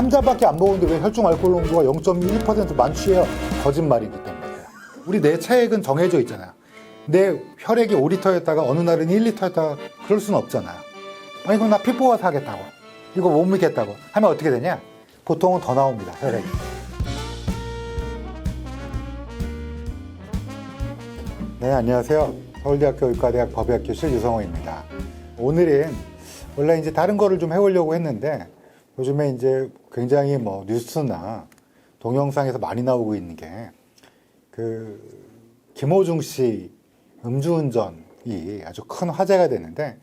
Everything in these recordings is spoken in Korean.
한 잔밖에 안 먹었는데 왜 혈중 알코올 농도가 0.1% 만취해요? 거짓말이기 때문이에요. 우리 내 차액은 정해져 있잖아요. 내 혈액이 5리터였다가 어느 날은 1리터였다가 그럴 수는 없잖아요. 아니 그럼 나 피 뽑아서 하겠다고, 이거 못 믿겠다고 하면 어떻게 되냐? 보통은 더 나옵니다, 혈액이. 네, 안녕하세요. 서울대학교 의과대학 법의학교실 유성호입니다. 오늘은 원래 이제 다른 거를 좀 해보려고 했는데 요즘에 이제 굉장히 뭐 뉴스나 동영상에서 많이 나오고 있는 게 김호중 씨 음주운전이 아주 큰 화제가 되는데,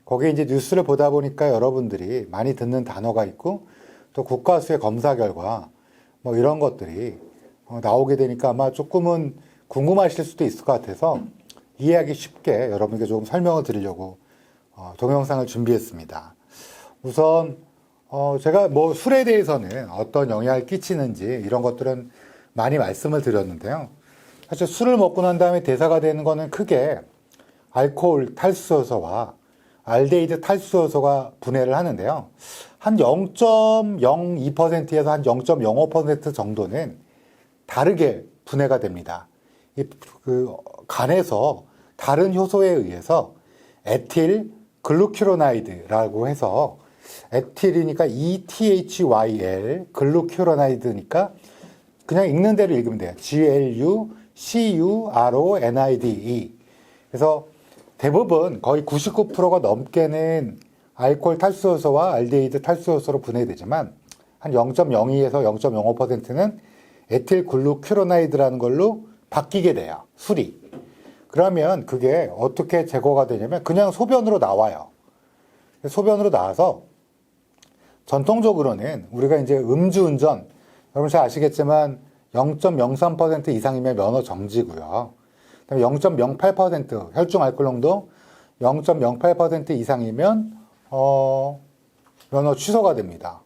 거기에 이제 뉴스를 보다 보니까 여러분들이 많이 듣는 단어가 있고 또 국가수의 검사 결과 뭐 이런 것들이 나오게 되니까 아마 조금은 궁금하실 수도 있을 것 같아서 이해하기 쉽게 여러분께 조금 설명을 드리려고 동영상을 준비했습니다. 우선 제가 뭐 술에 대해서는 어떤 영향을 끼치는지 이런 것들은 많이 말씀을 드렸는데요. 사실 술을 먹고 난 다음에 대사가 되는 거는 크게 알코올 탈수효소와 알데히드 탈수효소가 분해를 하는데요. 한 0.02%에서 한 0.05% 정도는 다르게 분해가 됩니다. 간에서 다른 효소에 의해서 에틸 글루큐로나이드라고 해서, 에틸이니까 ETHYL, 글루큐로나이드니까 그냥 읽는 대로 읽으면 돼요. GLUCURONIDE. 그래서 대부분 거의 99%가 넘게는 알코올 탈수효소와 알데히드 탈수효소로 분해되지만 한 0.02에서 0.05%는 에틸 글루큐로나이드라는 걸로 바뀌게 돼요, 술이. 그러면 그게 어떻게 제거가 되냐면 그냥 소변으로 나와요. 소변으로 나와서 전통적으로는 우리가 이제 음주운전, 여러분 잘 아시겠지만 0.03% 이상이면 면허 정지고요. 그다음에 0.08% 혈중 알코올 농도 0.08% 이상이면 면허 취소가 됩니다.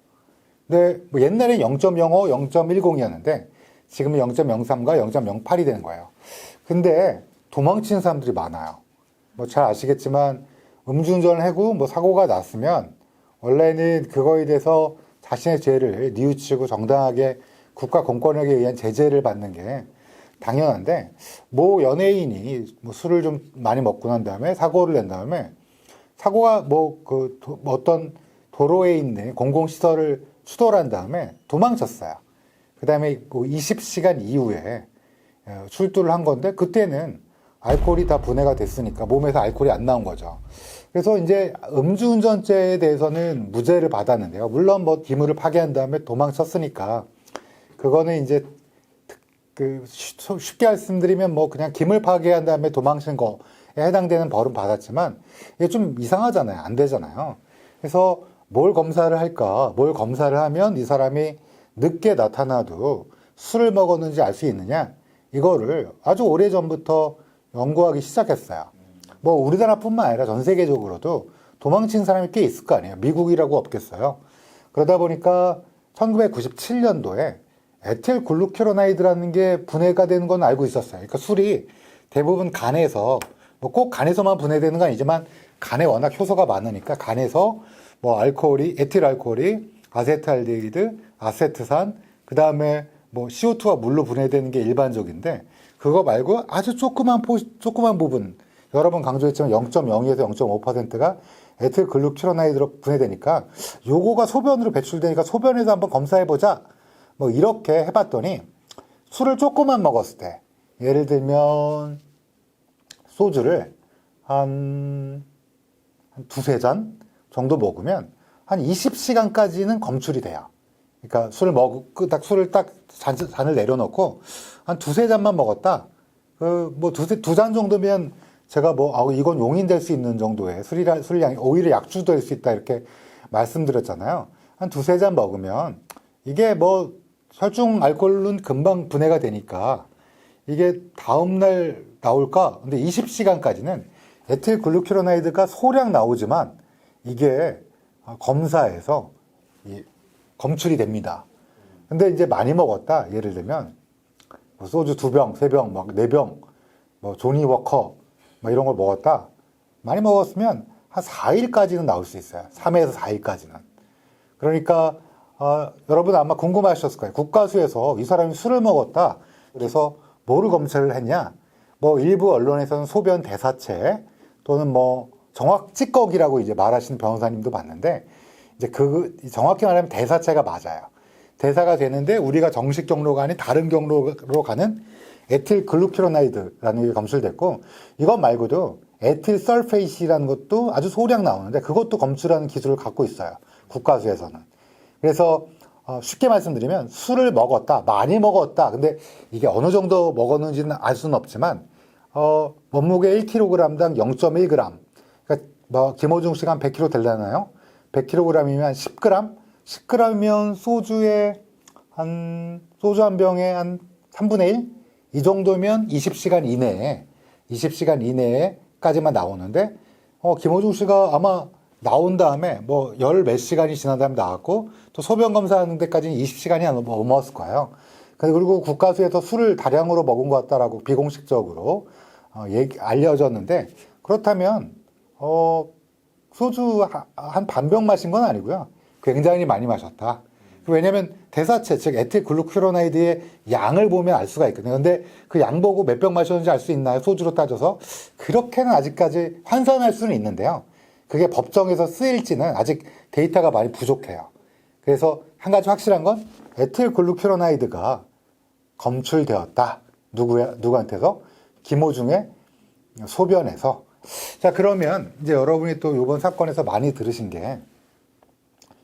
근데 뭐 옛날에 0.05, 0.10이었는데 지금은 0.03과 0.08이 되는 거예요. 근데 도망치는 사람들이 많아요. 뭐 잘 아시겠지만 음주운전을 하고 뭐 사고가 났으면 원래는 그거에 대해서 자신의 죄를 뉘우치고 정당하게 국가 공권력에 의한 제재를 받는 게 당연한데, 뭐 연예인이 뭐 술을 좀 많이 먹고 난 다음에 사고를 낸 다음에 사고가 어떤 도로에 있는 공공시설을 추돌한 다음에 도망쳤어요. 그 다음에 20시간 이후에 출두를 한 건데 그때는 알코올이 다 분해가 됐으니까 몸에서 알코올이 안 나온 거죠. 그래서 이제 음주운전죄에 대해서는 무죄를 받았는데요. 물론 뭐 기물을 파괴한 다음에 도망쳤으니까 그거는 이제 쉽게 말씀드리면 뭐 그냥 기물 파괴한 다음에 도망친 거에 해당되는 벌은 받았지만 이게 좀 이상하잖아요. 안 되잖아요. 그래서 뭘 검사를 할까? 뭘 검사를 하면 이 사람이 늦게 나타나도 술을 먹었는지 알 수 있느냐? 이거를 아주 오래전부터 연구하기 시작했어요. 뭐 우리나라뿐만 아니라 전 세계적으로도 도망친 사람이 꽤 있을 거 아니에요. 미국이라고 없겠어요. 그러다 보니까 1997년도에 에틸 글루큐로나이드라는 게 분해가 되는 건 알고 있었어요. 그러니까 술이 대부분 간에서, 뭐 꼭 간에서만 분해되는 건 아니지만 간에 워낙 효소가 많으니까 간에서 뭐 알코올이, 에틸 알코올이 아세트알데히드, 아세트산, 그 다음에 뭐 CO2가 물로 분해되는 게 일반적인데, 그거 말고 아주 조그만 부분, 여러 번 강조했지만 0.02에서 0.5%가 에틸 글루큐로나이드로 분해되니까 요거가 소변으로 배출되니까 소변에서 한번 검사해보자. 뭐 이렇게 해봤더니 술을 조금만 먹었을 때, 예를 들면 소주를 한 두세 잔 정도 먹으면 한 20시간까지는 검출이 돼요. 그러니까 술을 딱 잔을 내려놓고 한 두세 잔만 먹었다. 뭐 두 잔 정도면 제가 이건 용인될 수 있는 정도의 술량이 오히려 약주도 될 수 있다 이렇게 말씀드렸잖아요. 한 두세 잔 먹으면 이게 뭐 혈중 알코올은 금방 분해가 되니까 이게 다음날 나올까? 근데 20시간까지는 에틸 글루큐로나이드가 소량 나오지만 이게 검사에서 검출이 됩니다. 근데 이제 많이 먹었다. 예를 들면 뭐 소주 2병, 3병, 막 4병, 뭐 조니 워커 막 이런 걸 먹었다. 많이 먹었으면 한 4일까지는 나올 수 있어요. 3에서 4일까지는. 그러니까 여러분 아마 궁금하셨을 거예요. 국가수에서 이 사람이 술을 먹었다. 그래서 뭐를 검사를 했냐? 뭐 일부 언론에서는 소변 대사체 또는 뭐 정확 찌꺼기라고 이제 말하시는 변호사님도 봤는데 이제 정확히 말하면 대사체가 맞아요. 대사가 되는데 우리가 정식 경로가 아닌 다른 경로로 가는 에틸글루큐로나이드라는 게 검출됐고 이것 말고도 에틸설페이시라는 것도 아주 소량 나오는데 그것도 검출하는 기술을 갖고 있어요. 국가수에서는. 그래서 쉽게 말씀드리면 술을 먹었다, 많이 먹었다. 근데 이게 어느 정도 먹었는지는 알 수는 없지만 몸무게 1kg당 0.1g. 그러니까 뭐 김호중 씨가 한 100kg 되려나요? 100kg이면 10g? 10g이면 소주 한 병에 한 3분의 1? 이 정도면 20시간 이내에까지만 나오는데, 김호중 씨가 아마 나온 다음에 뭐 열 몇 시간이 지난 다음에 나왔고, 또 소변 검사하는 데까지는 20시간이 안 넘었을 거예요. 그리고 국가수에서 술을 다량으로 먹은 것 같다라고 비공식적으로 알려졌는데, 그렇다면, 소주 한 반병 마신 건 아니고요. 굉장히 많이 마셨다. 왜냐면 대사체, 즉 에틸글루큐로나이드의 양을 보면 알 수가 있거든요. 근데 그 양 보고 몇 병 마셨는지 알 수 있나요? 소주로 따져서? 그렇게는 아직까지 환산할 수는 있는데요. 그게 법정에서 쓰일지는 아직 데이터가 많이 부족해요. 그래서 한 가지 확실한 건 에틸글루큐로나이드가 검출되었다. 누구한테서? 김호중의 소변에서. 자, 그러면 이제 여러분이 또 이번 사건에서 많이 들으신 게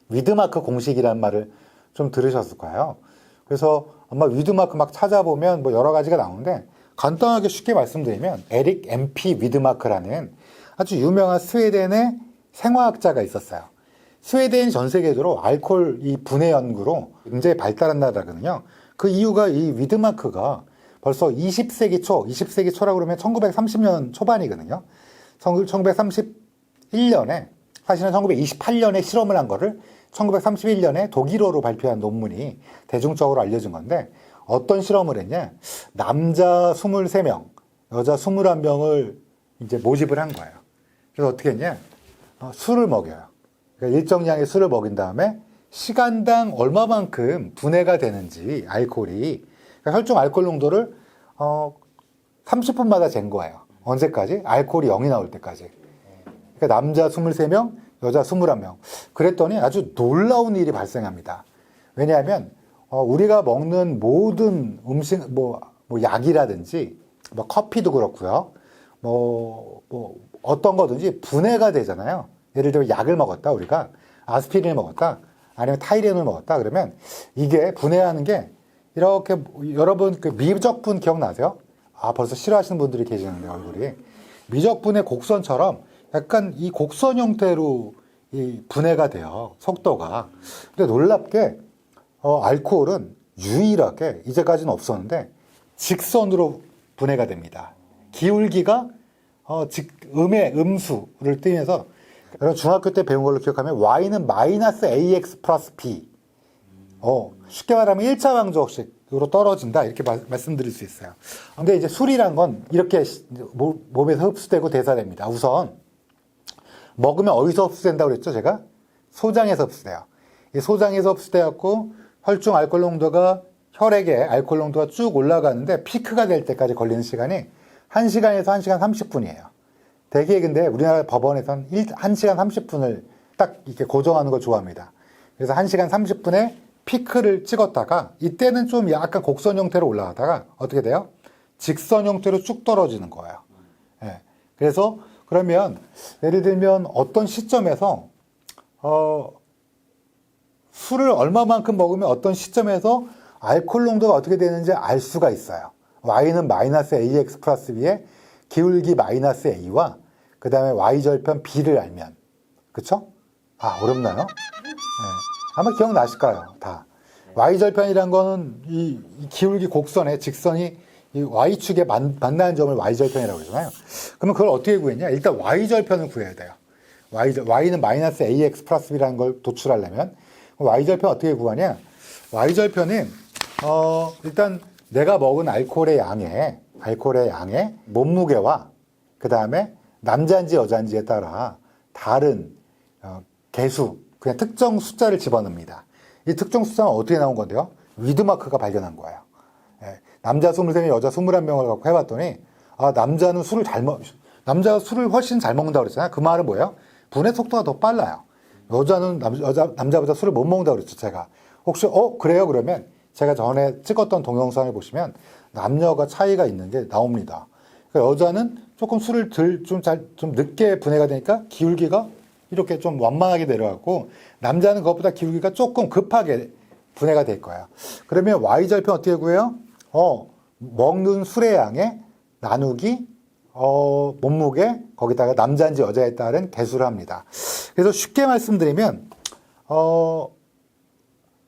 위드마크 공식이라는 말을 좀 들으셨을 거예요. 그래서 아마 위드마크 막 찾아보면 뭐 여러 가지가 나오는데 간단하게 쉽게 말씀드리면 에릭 MP 위드마크라는 아주 유명한 스웨덴의 생화학자가 있었어요. 스웨덴이 전 세계적으로 알코올 이 분해 연구로 굉장히 발달한 나라거든요. 그 이유가 이 위드마크가 벌써 20세기 초라고 그러면 1930년 초반이거든요. 1931년에 사실은 1928년에 실험을 한 거를 1931년에 독일어로 발표한 논문이 대중적으로 알려진 건데 어떤 실험을 했냐? 남자 23명, 여자 21명을 이제 모집을 한 거예요. 그래서 어떻게 했냐? 술을 먹여요. 그러니까 일정량의 술을 먹인 다음에 시간당 얼마만큼 분해가 되는지 알코올이 그러니까 혈중 알코올 농도를 30분마다 잰 거예요. 언제까지? 알코올이 0이 나올 때까지. 그러니까 남자 23명, 여자 21명. 그랬더니 아주 놀라운 일이 발생합니다. 왜냐하면 우리가 먹는 모든 음식, 뭐 약이라든지 뭐 커피도 그렇고요. 뭐 어떤 거든지 분해가 되잖아요. 예를 들어 약을 먹었다 우리가 아스피린을 먹었다 아니면 타이레놀을 먹었다 그러면 이게 분해하는 게 이렇게 여러분 그 미적분 기억나세요? 벌써 싫어하시는 분들이 계시는데 얼굴이 미적분의 곡선처럼 약간 이 곡선 형태로 이 분해가 돼요. 속도가. 근데 놀랍게 알코올은 유일하게 이제까지는 없었는데 직선으로 분해가 됩니다. 기울기가 음수를 띄면서 여러분 중학교 때 배운 걸로 기억하면 y는 마이너스 ax 플러스 b 쉽게 말하면 1차 방정식으로 떨어진다 이렇게 말씀드릴 수 있어요. 근데 이제 술이란 건 이렇게 몸에서 흡수되고 대사됩니다. 우선 먹으면 어디서 흡수된다고 그랬죠 제가? 소장에서 흡수돼요. 이 소장에서 흡수돼갖고 혈중 알코올 농도가 혈액에 알코올 농도가 쭉 올라가는데 피크가 될 때까지 걸리는 시간이 1시간에서 1시간 30분이에요. 대개 근데 우리나라 법원에서는 1시간 30분을 딱 이렇게 고정하는 걸 좋아합니다. 그래서 1시간 30분에 피크를 찍었다가 이때는 좀 약간 곡선 형태로 올라가다가 어떻게 돼요? 직선 형태로 쭉 떨어지는 거예요. 예. 그래서 그러면 예를 들면 어떤 시점에서 술을 얼마만큼 먹으면 어떤 시점에서 알코올 농도가 어떻게 되는지 알 수가 있어요. y는 마이너스 ax 플러스 b의 기울기 마이너스 a와 그 다음에 y절편 b를 알면 그쵸? 어렵나요? 네. 아마 기억나실 거예요. 다. y절편이란 거는 이 기울기 곡선의 직선이 이 y축에 만나는 점을 y절편이라고 그러잖아요. 그러면 그걸 어떻게 구했냐? 일단 y절편을 구해야 돼요. y는 마이너스 ax 플러스 b라는 걸 도출하려면 y절편 어떻게 구하냐? y절편은 일단 내가 먹은 알코올의 양에 몸무게와 그 다음에 남자인지 여자인지에 따라 다른 개수, 그냥 특정 숫자를 집어넣습니다. 이 특정 숫자는 어떻게 나온 건데요? 위드마크가 발견한 거예요. 예, 남자 23명, 여자 21명을 갖고 해봤더니, 아, 남자가 술을 훨씬 잘 먹는다고 그랬잖아요. 그 말은 뭐예요? 분해 속도가 더 빨라요. 남자보다 술을 못 먹는다고 그랬죠, 제가. 혹시, 그래요? 그러면 제가 전에 찍었던 동영상을 보시면 남녀가 차이가 있는 게 나옵니다. 그러니까 여자는 조금 술을 좀 늦게 분해가 되니까 기울기가 이렇게 좀 완만하게 내려가고, 남자는 그것보다 기울기가 조금 급하게 분해가 될 거예요. 그러면 Y절편 어떻게 구해요? 먹는 술의 양에 나누기, 몸무게, 거기다가 남자인지 여자에 따른 개수를 합니다. 그래서 쉽게 말씀드리면,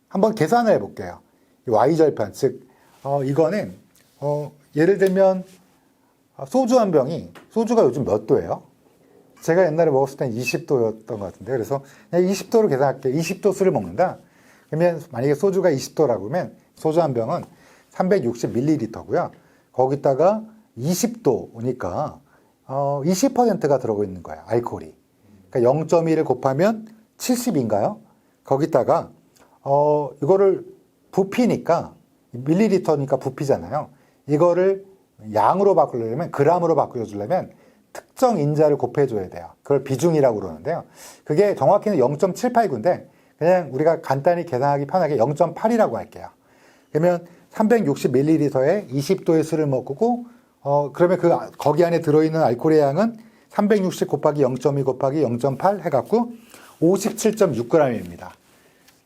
한번 계산을 해볼게요. Y절편, 즉, 이거는, 예를 들면, 소주 한 병이, 소주가 요즘 몇 도예요? 제가 옛날에 먹었을 땐 20도였던 것 같은데, 그래서 그냥 20도로 계산할게요. 20도 술을 먹는다? 그러면 만약에 소주가 20도라고 하면, 소주 한 병은 360ml고요. 거기다가 20도니까, 20%가 들어가 있는 거예요, 알코올이. 그러니까 0.1을 곱하면 70인가요? 거기다가, 이거를 부피니까, 밀리리터니까 부피잖아요. 이거를 양으로 바꾸려면, 그람으로 바꿔주려면 특정 인자를 곱해줘야 돼요. 그걸 비중이라고 그러는데요. 그게 정확히는 0.789인데, 그냥 우리가 간단히 계산하기 편하게 0.8이라고 할게요. 그러면 360ml에 20도의 술을 먹고, 그러면 거기 안에 들어있는 알코올의 양은 360 곱하기 0.2 곱하기 0.8 해갖고 57.6g입니다.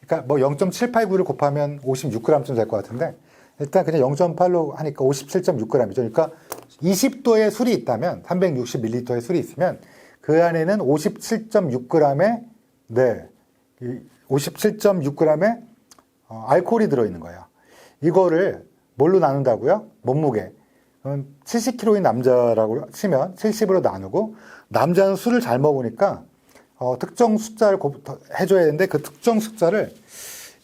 그러니까 뭐 0.789를 곱하면 56g쯤 될 것 같은데, 일단 그냥 0.8로 하니까 57.6g이죠. 그러니까 20도의 술이 있다면, 360ml의 술이 있으면 그 안에는 57.6g의, 네, 57.6g의 알코올이 들어있는 거예요. 이거를 뭘로 나눈다고요? 몸무게. 70kg인 남자라고 치면 70으로 나누고, 남자는 술을 잘 먹으니까 특정 숫자를 해줘야 되는데, 그 특정 숫자를,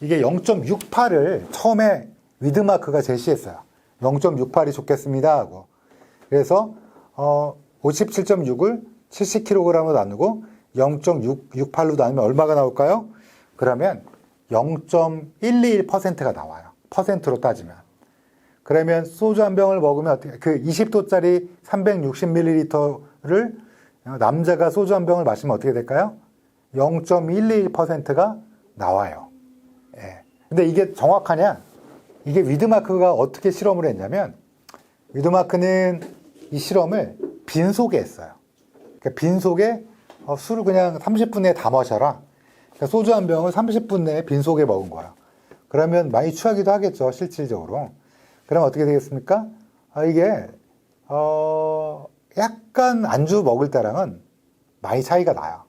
이게 0.68을 처음에 위드마크가 제시했어요. 0.68이 좋겠습니다 하고. 그래서 57.6을 70kg으로 나누고 0.68로 나누면 얼마가 나올까요? 그러면 0.121%가 나와요. 퍼센트로 따지면. 그러면 소주 한 병을 먹으면 어떻게, 그 20도짜리 360ml를 남자가 소주 한 병을 마시면 어떻게 될까요? 0.121%가 나와요. 예. 근데 이게 정확하냐? 이게 위드마크가 어떻게 실험을 했냐면, 위드마크는 이 실험을 빈속에 했어요. 그러니까 빈속에 술을 그냥 30분 내에 다 마셔라. 그러니까 소주 한 병을 30분 내에 빈속에 먹은 거예요. 그러면 많이 취하기도 하겠죠, 실질적으로. 그럼 어떻게 되겠습니까? 이게 약간 안주 먹을 때랑은 많이 차이가 나요.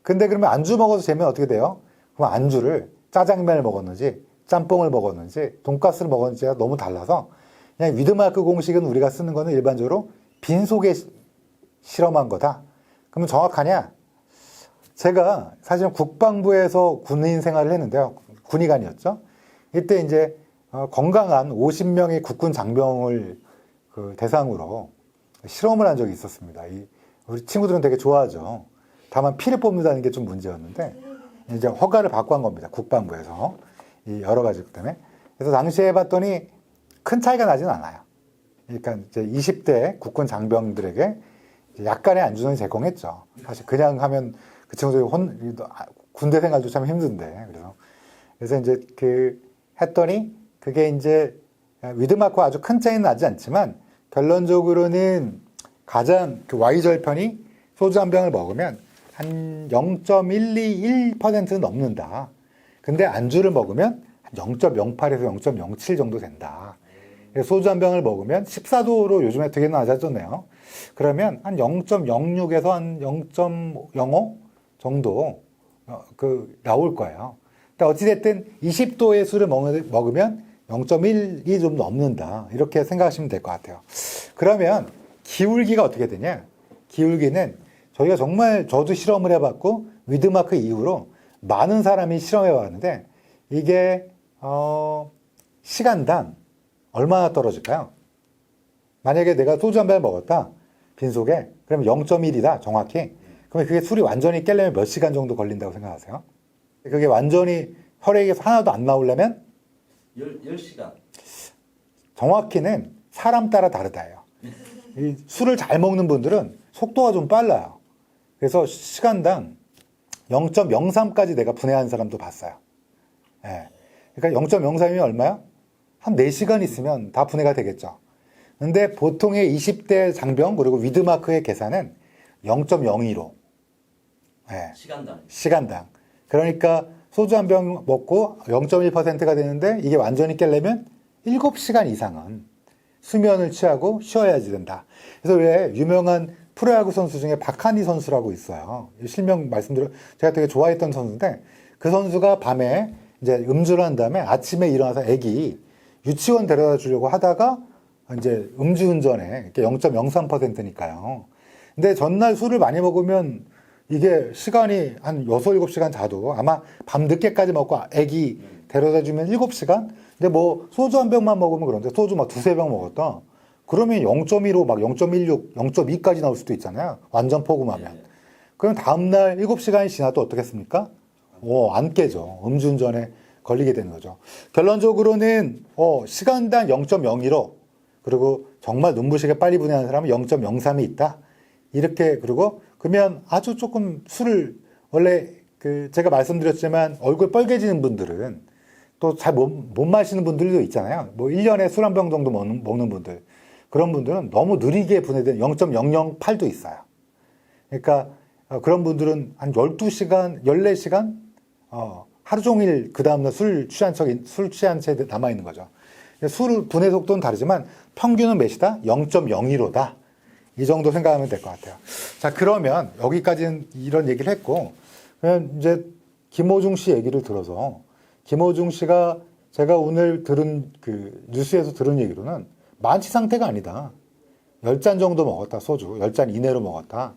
근데 그러면 안주 먹어서 재면 어떻게 돼요? 그럼 안주를 짜장면을 먹었는지, 짬뽕을 먹었는지, 돈가스를 먹었는지가 너무 달라서, 그냥 위드마크 공식은 우리가 쓰는 거는 일반적으로 빈속에 실험한 거다. 그러면 정확하냐? 제가 사실은 국방부에서 군인 생활을 했는데요. 군의관이었죠. 이때 이제 건강한 50명의 국군 장병을 대상으로 실험을 한 적이 있었습니다. 우리 친구들은 되게 좋아하죠. 다만 피를 뽑는다는 게 좀 문제였는데, 이제 허가를 받고 한 겁니다. 국방부에서. 이 여러 가지 때문에. 그래서 당시에 봤더니 큰 차이가 나진 않아요. 그러니까 이제 20대 국군 장병들에게 약간의 안주는 제공했죠. 사실 그냥 하면 그 친구들이 군대 생활도 참 힘든데. 그래서 이제 했더니 그게 이제 위드마크와 아주 큰 차이는 나지 않지만, 결론적으로는 가장 Y절편이 소주 한 병을 먹으면 한 0.121%는 넘는다. 근데 안주를 먹으면 한 0.08에서 0.07 정도 된다. 소주 한 병을 먹으면 14도로 요즘에 되게 낮아졌네요. 그러면 한 0.06에서 한 0.05 정도 나올 거예요. 근데 어찌됐든 20도의 술을 먹으면 0.1이 좀 넘는다. 이렇게 생각하시면 될 것 같아요. 그러면 기울기가 어떻게 되냐? 기울기는 저희가 정말 저도 실험을 해봤고, 위드마크 이후로 많은 사람이 실험해봤는데, 이게 시간당 얼마나 떨어질까요? 만약에 내가 소주 한 병 먹었다, 빈속에, 그러면 0.1이다, 정확히. 그러면 그게 술이 완전히 깨려면 몇 시간 정도 걸린다고 생각하세요? 그게 완전히 혈액에서 하나도 안 나오려면 10시간. 정확히는 사람 따라 다르다예요. 이 술을 잘 먹는 분들은 속도가 좀 빨라요. 그래서 시간당 0.03까지 내가 분해하는 사람도 봤어요. 예. 그러니까 0.03이면 얼마야? 한 4시간 있으면 다 분해가 되겠죠. 근데 보통의 20대 장병 그리고 위드마크의 계산은 0.02로. 예. 시간당. 그러니까 소주 한 병 먹고 0.1%가 되는데 이게 완전히 깨려면 7시간 이상은 수면을 취하고 쉬어야지 된다. 그래서 왜 유명한 프로야구 선수 중에 박한희 선수라고 있어요. 실명 말씀드려 제가 되게 좋아했던 선수인데 그 선수가 밤에 이제 음주를 한 다음에 아침에 일어나서 애기 유치원 데려다 주려고 하다가 이제 음주운전에 0.03%니까요. 근데 전날 술을 많이 먹으면 이게 시간이 한 6, 7시간 자도 아마 밤 늦게까지 먹고 애기 데려다 주면 7시간? 근데 뭐 소주 한 병만 먹으면 그런데 소주 막 두세 병 먹었다. 그러면 0.15, 막 0.16, 0.2까지 나올 수도 있잖아요. 완전 포금하면. 그럼 다음날 7시간이 지나도 어떻겠습니까? 안 깨죠. 음주운전에 걸리게 되는 거죠. 결론적으로는 시간당 0.02로 그리고 정말 눈부시게 빨리 분해하는 사람은 0.03이 있다. 이렇게 그리고 그러면 아주 조금 술을 원래 제가 말씀드렸지만 얼굴 빨개지는 분들은 또 잘 못 마시는 분들도 있잖아요. 뭐 1년에 술 한 병 정도 먹는 분들. 그런 분들은 너무 느리게 분해된 0.008도 있어요. 그러니까 그런 분들은 한 12시간, 14시간 하루 종일 그 다음날 술 취한 채 남아있는 거죠. 술 분해 속도는 다르지만 평균은 몇이다? 0.02로다. 이 정도 생각하면 될 것 같아요. 자, 그러면 여기까지는 이런 얘기를 했고, 그냥 이제 김호중 씨 얘기를 들어서, 김호중 씨가 제가 오늘 들은 뉴스에서 들은 얘기로는 만취 상태가 아니다. 10잔 정도 먹었다, 소주. 10잔 이내로 먹었다.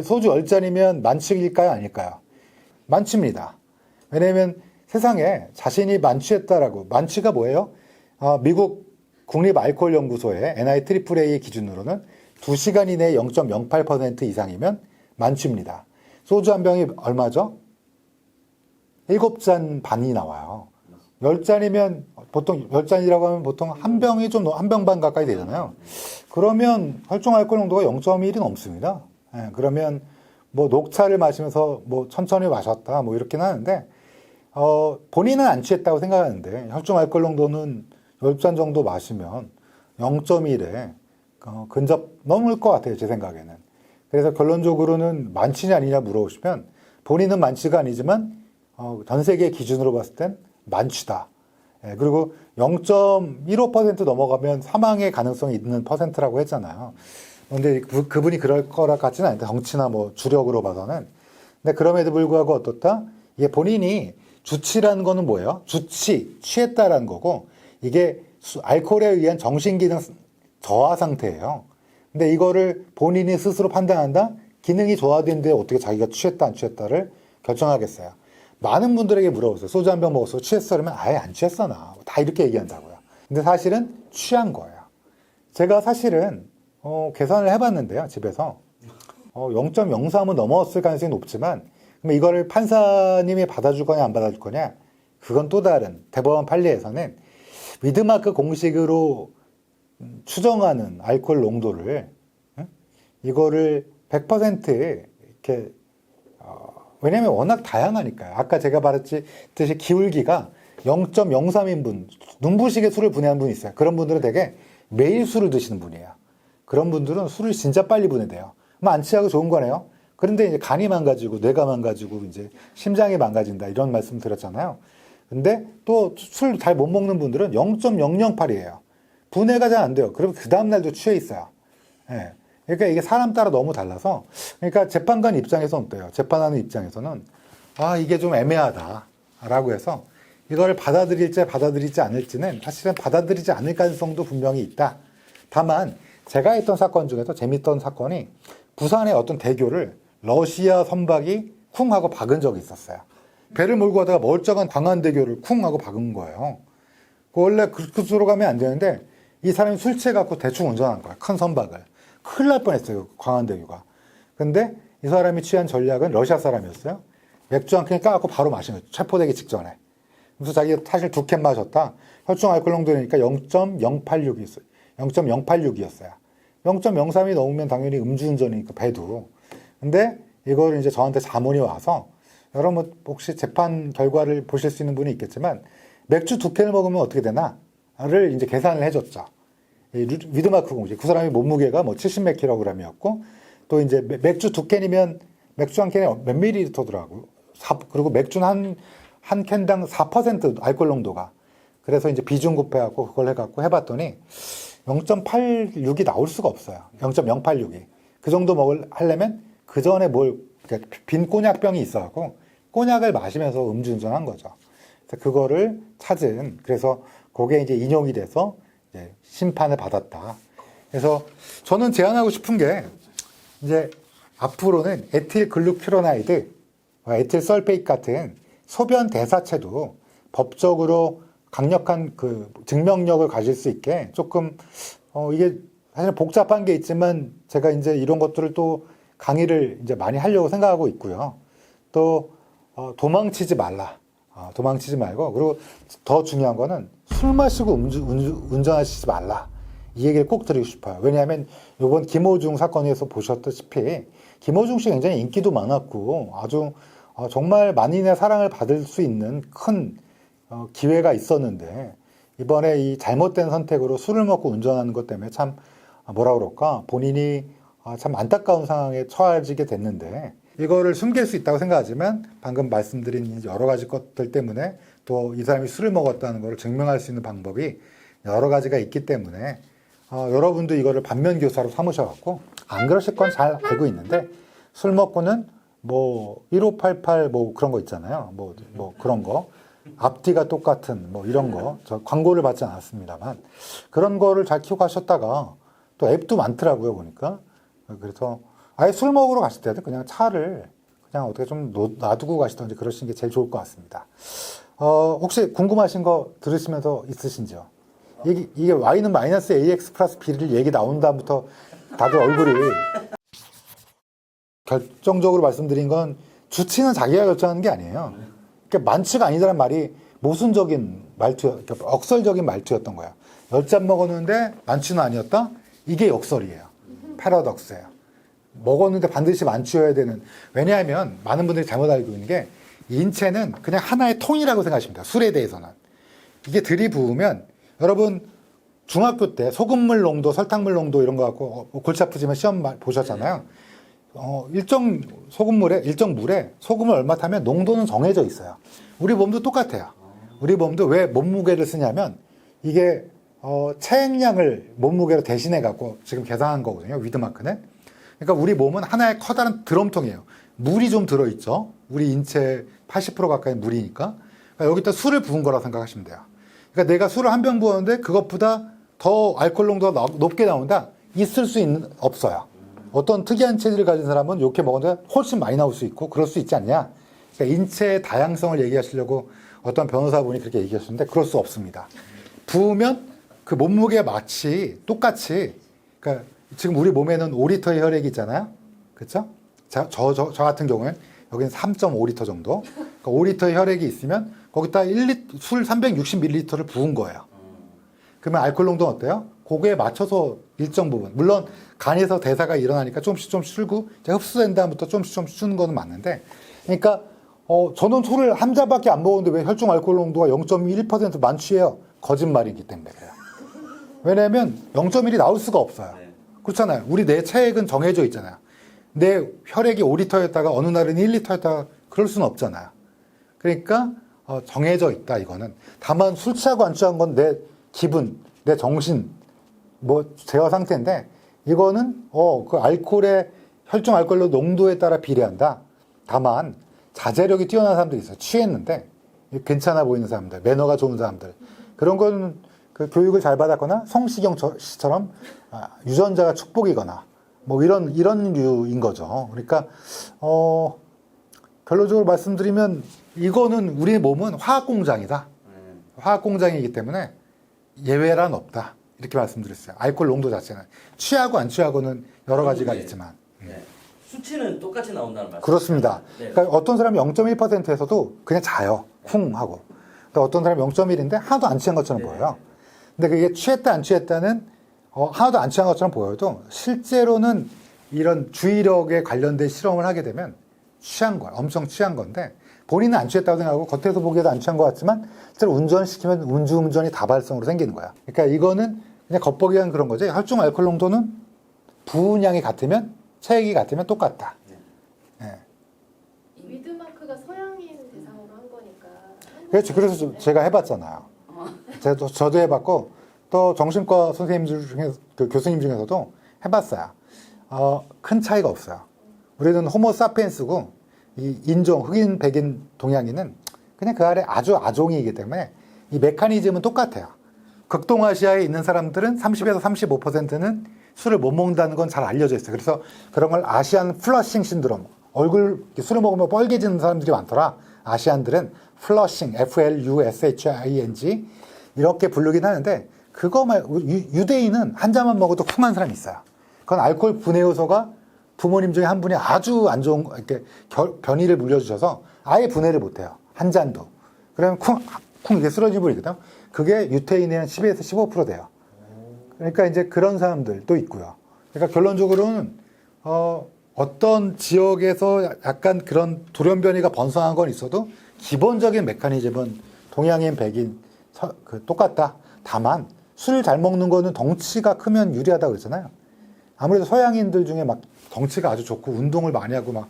소주 10잔이면 만취일까요? 아닐까요? 만취입니다. 왜냐면 세상에 자신이 만취했다라고, 만취가 뭐예요? 미국 국립알코올연구소의 NIAAA 기준으로는 2시간 이내에 0.08% 이상이면 만취입니다. 소주 한 병이 얼마죠? 7잔 반이 나와요. 10잔이면 보통 10잔이라고 하면 보통 한 병이 한 병 반 가까이 되잖아요. 그러면 혈중 알코올 농도가 0.1이 넘습니다. 그러면 뭐 녹차를 마시면서 뭐 천천히 마셨다 뭐 이렇게는 하는데 본인은 안 취했다고 생각하는데 혈중 알코올 농도는 10잔 정도 마시면 0.1에 근접 넘을 것 같아요, 제 생각에는. 그래서 결론적으로는 만취냐 아니냐 물어보시면 본인은 만취가 아니지만 전 세계 기준으로 봤을 땐 만취다. 그리고 0.15% 넘어가면 사망의 가능성이 있는 퍼센트라고 했잖아요. 근데 그분이 그럴 거라 같지는 않은데 정치나 뭐 주력으로 봐서는. 근데 그럼에도 불구하고 어떻다? 이게 본인이 주취라는 거는 뭐예요? 취했다라는 거고 이게 알코올에 의한 정신기능 저하 상태예요. 근데 이거를 본인이 스스로 판단한다? 기능이 저하된데 어떻게 자기가 취했다 안 취했다를 결정하겠어요. 많은 분들에게 물어보세요. 소주 한 병 먹었어. 취했어? 그러면 아예 안 취했어 나. 다 이렇게 얘기한다고요. 근데 사실은 취한 거예요. 제가 사실은 계산을 해봤는데요. 집에서 0.03은 넘었을 가능성이 높지만 그럼 이거를 판사님이 받아줄 거냐 안 받아줄 거냐 그건 또 다른 대법원 판례에서는 위드마크 공식으로 추정하는 알코올 농도를 이거를 100% 이렇게 왜냐면 워낙 다양하니까요. 아까 제가 말했듯이 기울기가 0.03인 분, 눈부시게 술을 분해하는 분이 있어요. 그런 분들은 되게 매일 술을 드시는 분이에요. 그런 분들은 술을 진짜 빨리 분해돼요. 뭐 안 취하고 좋은 거네요. 그런데 이제 간이 망가지고 뇌가 망가지고 이제 심장이 망가진다 이런 말씀 드렸잖아요. 근데 또 술 잘 못 먹는 분들은 0.008이에요. 분해가 잘 안 돼요. 그럼 그 다음날도 취해 있어요. 예. 그러니까 이게 사람 따라 너무 달라서, 그러니까 재판관 입장에서는 어때요? 재판하는 입장에서는, 이게 좀 애매하다라고 해서 이걸 받아들일지 않을지는 사실은 받아들이지 않을 가능성도 분명히 있다. 다만, 제가 했던 사건 중에서 재밌던 사건이 부산의 어떤 대교를 러시아 선박이 쿵 하고 박은 적이 있었어요. 배를 몰고 가다가 멀쩡한 광안대교를 쿵 하고 박은 거예요. 원래 그 수로 가면 안 되는데 이 사람이 술 취해갖고 대충 운전한 거야. 큰 선박을. 큰일 날 뻔했어요. 광안대교가. 근데 이 사람이 취한 전략은 러시아 사람이었어요. 맥주 한 캔 까갖고 바로 마신 거예요. 체포되기 직전에. 그래서 자기가 사실 2캔 마셨다. 혈중 알코올 농도니까 0.086이었어요. 0.086이었어요. 0.03이 넘으면 당연히 음주운전이니까 배도. 근데 이걸 이제 저한테 자문이 와서 여러분 혹시 재판 결과를 보실 수 있는 분이 있겠지만 맥주 2캔을 먹으면 어떻게 되나를 이제 계산을 해줬죠. 위드마크 공지. 그 사람이 몸무게가 뭐 70몇 킬로그램이었고 또 이제 맥주 2캔이면 맥주 한 캔에 몇 밀리리터더라고요. 그리고 맥주는 한 캔당 4% 알코올 농도가. 그래서 이제 비중 곱해갖고 그걸 해갖고 해봤더니 0.86이 나올 수가 없어요. 0.086이. 그 정도 하려면 그 전에 그러니까 빈 꼬냑병이 있어갖고 꼬냑을 마시면서 음주운전한 거죠. 그래서 그거를 찾은, 그래서 그게 이제 인용이 돼서 이제 심판을 받았다. 그래서 저는 제안하고 싶은 게 이제 앞으로는 에틸글루큐로나이드, 에틸설페이트 같은 소변 대사체도 법적으로 강력한 그 증명력을 가질 수 있게 조금 이게 사실 복잡한 게 있지만 제가 이제 이런 것들을 또 강의를 이제 많이 하려고 생각하고 있고요. 또 도망치지 말라. 도망치지 말고, 그리고 더 중요한 거는 술 마시고 운전하시지 말라. 이 얘기를 꼭 드리고 싶어요. 왜냐하면 이번 김호중 사건에서 보셨다시피 김호중 씨 굉장히 인기도 많았고 아주 정말 만인의 사랑을 받을 수 있는 큰 기회가 있었는데 이번에 이 잘못된 선택으로 술을 먹고 운전하는 것 때문에 참 뭐라 그럴까 본인이 참 안타까운 상황에 처해지게 됐는데 이거를 숨길 수 있다고 생각하지만 방금 말씀드린 여러 가지 것들 때문에 또 이 사람이 술을 먹었다는 걸 증명할 수 있는 방법이 여러 가지가 있기 때문에 여러분도 이거를 반면교사로 삼으셔갖고 안 그러실 건 잘 알고 있는데 술 먹고는 뭐 1588 뭐 그런 거 있잖아요. 뭐 그런 거 앞뒤가 똑같은 뭐 이런 거 저 광고를 받지 않았습니다만 그런 거를 잘 키우고 하셨다가 또 앱도 많더라고요 보니까. 그래서 아예 술 먹으러 가실 때는 그냥 차를 그냥 어떻게 좀 놔두고 가시던지 그러시는 게 제일 좋을 것 같습니다. 혹시 궁금하신 거 들으시면서 있으신지요? 이게 Y는 마이너스 AX 플러스 B를 얘기 나온 다음부터 다들 얼굴이 결정적으로 말씀드린 건 주치는 자기가 결정하는 게 아니에요. 그러니까 만취가 아니다라는 말이 모순적인 그러니까 억설적인 말투였던 거야. 10잔 먹었는데 만취는 아니었다? 이게 역설이에요. 패러독스예요. 먹었는데 반드시 만취여야 되는. 왜냐하면 많은 분들이 잘못 알고 있는 게 인체는 그냥 하나의 통이라고 생각하시면 돼요. 술에 대해서는. 이게 들이부으면 여러분 중학교 때 소금물 농도, 설탕물 농도 이런 거 갖고 골치 아프지만 시험 보셨잖아요. 일정 물에 소금을 얼마 타면 농도는 정해져 있어요. 우리 몸도 똑같아요. 우리 몸도 왜 몸무게를 쓰냐면 이게 체액량을 몸무게로 대신해 갖고 지금 계산한 거거든요. 위드마크는. 그러니까 우리 몸은 하나의 커다란 드럼통이에요. 물이 좀 들어있죠. 우리 인체 80% 가까이 물이니까. 그러니까 여기다 술을 부은 거라고 생각하시면 돼요. 그러니까 내가 술을 한 병 부었는데 그것보다 더 알코올 농도가 높게 나온다? 없어요. 어떤 특이한 체질을 가진 사람은 이렇게 먹었는데 훨씬 많이 나올 수 있고 그럴 수 있지 않냐. 그러니까 인체의 다양성을 얘기하시려고 어떤 변호사분이 그렇게 얘기하셨는데 그럴 수 없습니다. 부으면 그 몸무게 마치 똑같이, 그러니까 지금 우리 몸에는 5리터의 혈액이 있잖아요. 그렇죠? 저 같은 경우는 여기는 3.5리터 정도. 그러니까 5리터의 혈액이 있으면 거기다 술 360ml를 부은 거예요. 그러면 알코올 농도는 어때요? 그거에 맞춰서 일정 부분. 물론 간에서 대사가 일어나니까 조금씩 줄고 흡수된 다음부터 조금씩 주는 거는 맞는데. 그러니까 저는 술을 한 잔밖에 안 먹었는데 왜 혈중 알코올 농도가 0.1% 만취해요? 거짓말이기 때문에 그래요. 왜냐하면 0.1이 나올 수가 없어요. 그렇잖아요. 우리 내 체액은 정해져 있잖아요. 내 혈액이 5리터였다가 어느 날은 1리터였다가 그럴 수는 없잖아요. 그러니까 정해져 있다 이거는. 다만 술 취하고 안 취한 건 내 기분, 내 정신, 제어 상태인데 이거는 그 알코올의 혈중 알코올 농도에 따라 비례한다. 다만 자제력이 뛰어난 사람들이 있어요. 취했는데 괜찮아 보이는 사람들, 매너가 좋은 사람들. 그런 거는 그 교육을 잘 받았거나 성시경 씨처럼 유전자가 축복이거나 이런 류인 거죠. 그러니까 결론적으로 말씀드리면 이거는 우리 몸은 화학 공장이다. 화학 공장이기 때문에 예외란 없다. 이렇게 말씀드렸어요. 알코올 농도 자체는 취하고 안 취하고는 여러 가지가 있지만. 네. 수치는 똑같이 나온다는 말씀. 그렇습니다. 네. 그러니까 어떤 사람이 0.1%에서도 그냥 자요. 쿵 하고. 그러니까 어떤 사람이 0.1인데 하나도 안 취한 것처럼 네. 보여요. 근데 그게 취했다 안 취했다는 하나도 안 취한 것처럼 보여도 실제로는 이런 주의력에 관련된 실험을 하게 되면 취한 거야. 엄청 취한 건데 본인은 안 취했다고 생각하고 겉에서 보기에도 안 취한 것 같지만 실제로 운전시키면 음주운전이 다발성으로 생기는 거야. 그러니까 이거는 그냥 겉보기엔 그런 거지. 혈중 알코올 농도는 부은량이 같으면 체액이 같으면 똑같다. 예. 이 위드마크가 서양인 대상으로 한 거니까. 그렇죠. 그래서 제가 해봤잖아요. 저도 해봤고 또 정신과 선생님들 중에 그 교수님 중에서도 해봤어요. 큰 차이가 없어요. 우리는 호모 사피엔스고 이 인종 흑인 백인 동양인은 그냥 그 아래 아주 아종이기 때문에 이 메커니즘은 똑같아요. 극동아시아에 있는 사람들은 30에서 35%는 술을 못 먹는다는 건 잘 알려져 있어요. 그래서 그런 걸 아시안 플러싱 신드롬, 얼굴 술을 먹으면 뻘개지는 사람들이 많더라. 아시안들은 플러싱, FLUSHING 이렇게 부르긴 하는데 그거 유대인은 한 잔만 먹어도 쿵한 사람이 있어요. 그건 알코올 분해 요소가 부모님 중에 한 분이 아주 안 좋은 이렇게 변이를 물려주셔서 아예 분해를 못해요. 한 잔도. 그러면 쿵 이렇게 쓰러지는 분이 있거든. 그게 유태인의 한 10에서 15% 돼요. 그러니까 이제 그런 사람들도 있고요. 그러니까 결론적으로는 어떤 지역에서 약간 그런 돌연변이가 번성한 건 있어도 기본적인 메커니즘은 동양인, 백인 똑같다. 다만 술 잘 먹는 거는 덩치가 크면 유리하다고 그랬잖아요. 아무래도 서양인들 중에 막 덩치가 아주 좋고 운동을 많이 하고 막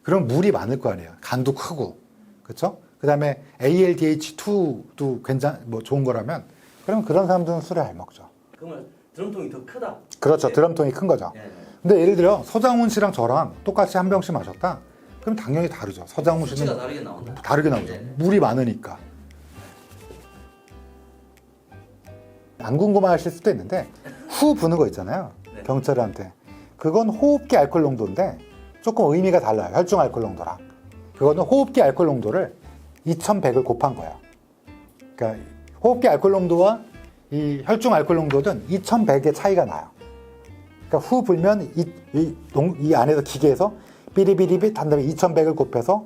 그런 물이 많을 거 아니에요. 간도 크고. 그렇죠? 그다음에 ALDH2도 좋은 거라면 그러면 그런 사람들은 술을 잘 먹죠. 그러면 드럼통이 더 크다. 그렇죠. 네. 드럼통이 큰 거죠. 네. 근데 예를 들어 서장훈 씨랑 저랑 똑같이 한 병씩 마셨다. 그럼 당연히 다르죠. 서장훈 수치가 씨는 다르게 나온다. 다르게 나오죠. 네. 물이 많으니까. 안 궁금하실 수도 있는데 후 부는 거 있잖아요. 네. 경찰한테. 그건 호흡기 알코올 농도인데 조금 의미가 달라요. 혈중 알코올 농도랑. 그거는 호흡기 알코올 농도를 2100을 곱한 거예요. 그러니까 호흡기 알코올 농도와 이 혈중 알코올 농도는 2100의 차이가 나요. 그러니까 후 불면 이 안에서 기계에서 삐리비리빗 한 다음에 2100을 곱해서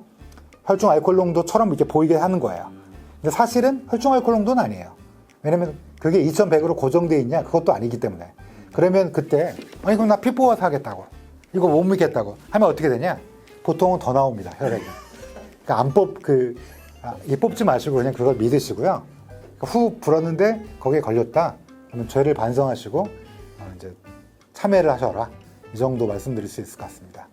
혈중 알코올 농도처럼 이렇게 보이게 하는 거예요. 근데 사실은 혈중 알코올 농도는 아니에요. 왜냐면 그게 2100으로 고정되어 있냐? 그것도 아니기 때문에. 그러면 그때 아니 그럼 나 피 뽑아서 하겠다고. 이거 못 믿겠다고. 하면 어떻게 되냐? 보통은 더 나옵니다. 혈액이. 그러니까 뽑지 마시고 그냥 그걸 믿으시고요. 그러니까 후 불었는데 거기에 걸렸다. 그러면 죄를 반성하시고 이제 참회를 하셔라. 이 정도 말씀드릴 수 있을 것 같습니다.